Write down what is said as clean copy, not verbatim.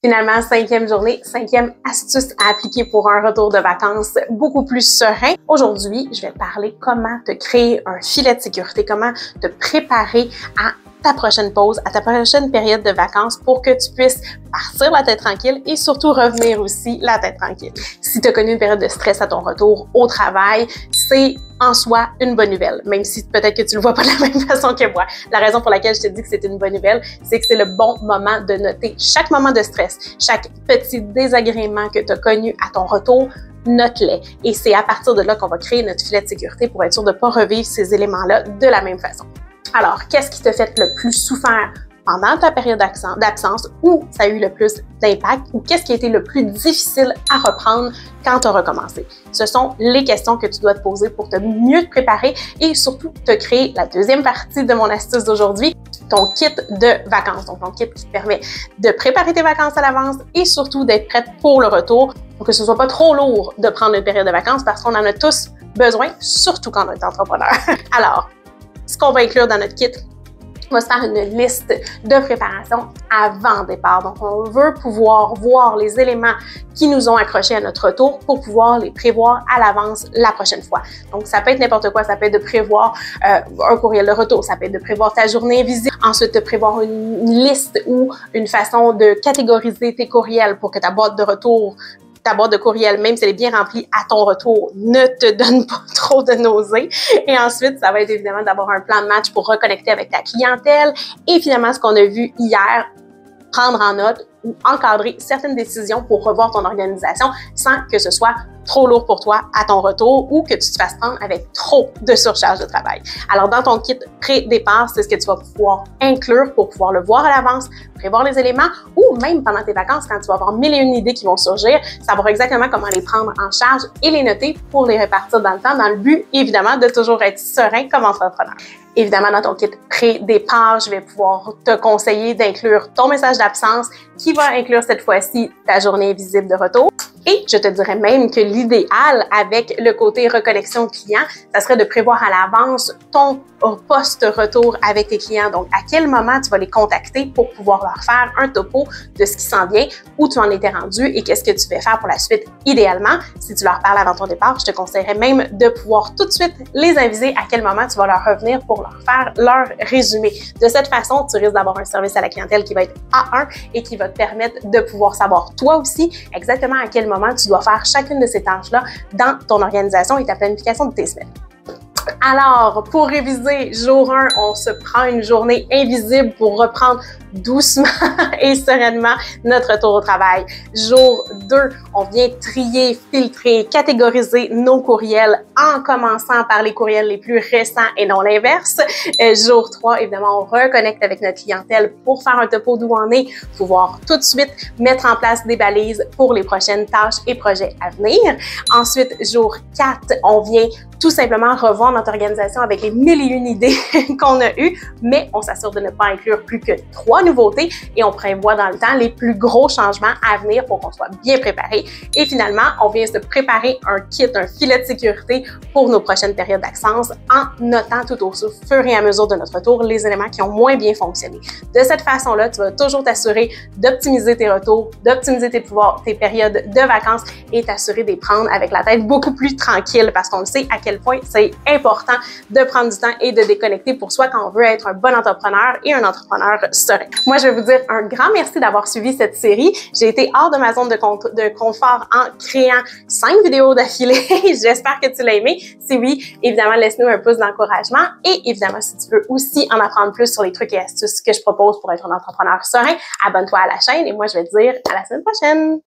Finalement, 5e journée, 5e astuce à appliquer pour un retour de vacances beaucoup plus serein. Aujourd'hui, je vais te parler comment te créer un filet de sécurité, comment te préparer à ta prochaine pause, à ta prochaine période de vacances pour que tu puisses partir la tête tranquille et surtout revenir aussi la tête tranquille. Si tu as connu une période de stress à ton retour au travail, c'est en soi une bonne nouvelle, même si peut-être que tu le vois pas de la même façon que moi. La raison pour laquelle je te dis que c'est une bonne nouvelle, c'est que c'est le bon moment de noter chaque moment de stress, chaque petit désagrément que tu as connu à ton retour, note-les. Et c'est à partir de là qu'on va créer notre filet de sécurité pour être sûr de ne pas revivre ces éléments-là de la même façon. Alors, qu'est-ce qui te fait le plus souffert pendant ta période d'absence, où ça a eu le plus d'impact, ou qu'est-ce qui a été le plus difficile à reprendre quand tu as recommencé? Ce sont les questions que tu dois te poser pour te mieux te préparer et surtout te créer la deuxième partie de mon astuce d'aujourd'hui, ton kit de vacances. Donc, ton kit qui te permet de préparer tes vacances à l'avance et surtout d'être prête pour le retour, pour que ce soit pas trop lourd de prendre une période de vacances parce qu'on en a tous besoin, surtout quand on est entrepreneur. Alors, ce qu'on va inclure dans notre kit, on va se faire une liste de préparation avant le départ. Donc, on veut pouvoir voir les éléments qui nous ont accrochés à notre retour pour pouvoir les prévoir à l'avance la prochaine fois. Donc, ça peut être n'importe quoi. Ça peut être de prévoir un courriel de retour. Ça peut être de prévoir ta journée visible. Ensuite, de prévoir une liste ou une façon de catégoriser tes courriels pour que ta boîte de retour, ta boîte de courriel, même si elle est bien remplie à ton retour, ne te donne pas trop de nausées. Et ensuite, ça va être évidemment d'avoir un plan de match pour reconnecter avec ta clientèle. Et finalement, ce qu'on a vu hier, prendre en note ou encadrer certaines décisions pour revoir ton organisation sans que ce soit trop lourd pour toi à ton retour ou que tu te fasses prendre avec trop de surcharge de travail. Alors, dans ton kit pré-départ, c'est ce que tu vas pouvoir inclure pour pouvoir le voir à l'avance, prévoir les éléments ou même pendant tes vacances, quand tu vas avoir 1001 idées qui vont surgir, savoir exactement comment les prendre en charge et les noter pour les répartir dans le temps, dans le but, évidemment, de toujours être serein comme entrepreneur. Évidemment, dans ton kit pré-départ, je vais pouvoir te conseiller d'inclure ton message d'absence qui va inclure cette fois-ci ta journée visible de retour. Et je te dirais même que l'idéal avec le côté reconnexion client, ça serait de prévoir à l'avance ton post-retour avec tes clients. Donc, à quel moment tu vas les contacter pour pouvoir leur faire un topo de ce qui s'en vient, où tu en étais rendu et qu'est-ce que tu vas faire pour la suite. Idéalement, si tu leur parles avant ton départ, je te conseillerais même de pouvoir tout de suite les aviser à quel moment tu vas leur revenir pour leur faire leur résumé. De cette façon, tu risques d'avoir un service à la clientèle qui va être A1 et qui va te permettre de pouvoir savoir toi aussi exactement à quel moment tu dois faire chacune de ces tâches-là dans ton organisation et ta planification de tes semaines. Alors, pour réviser, jour 1, on se prend une journée invisible pour reprendre doucement et sereinement notre retour au travail. Jour 2, on vient trier, filtrer, catégoriser nos courriels en commençant par les courriels les plus récents et non l'inverse. Jour 3, évidemment, on reconnecte avec notre clientèle pour faire un topo d'où on est, pouvoir tout de suite mettre en place des balises pour les prochaines tâches et projets à venir. Ensuite, jour 4, on vient tout simplement revoir notre organisation avec les 1001 idées qu'on a eues, mais on s'assure de ne pas inclure plus que 3 nouveautés et on prévoit dans le temps les plus gros changements à venir pour qu'on soit bien préparé. Et finalement, on vient se préparer un kit, un filet de sécurité pour nos prochaines périodes d'absence en notant tout au fur et à mesure de notre retour les éléments qui ont moins bien fonctionné. De cette façon-là, tu vas toujours t'assurer d'optimiser tes retours, d'optimiser tes périodes de vacances et t'assurer de les prendre avec la tête beaucoup plus tranquille parce qu'on le sait à quel point c'est important de prendre du temps et de déconnecter pour soi quand on veut être un bon entrepreneur et un entrepreneur serein. Moi, je vais vous dire un grand merci d'avoir suivi cette série. J'ai été hors de ma zone de confort en créant 5 vidéos d'affilée. J'espère que tu l'as aimé. Si oui, évidemment, laisse-nous un pouce d'encouragement et évidemment, si tu veux aussi en apprendre plus sur les trucs et astuces que je propose pour être un entrepreneur serein, abonne-toi à la chaîne et moi, je vais te dire à la semaine prochaine.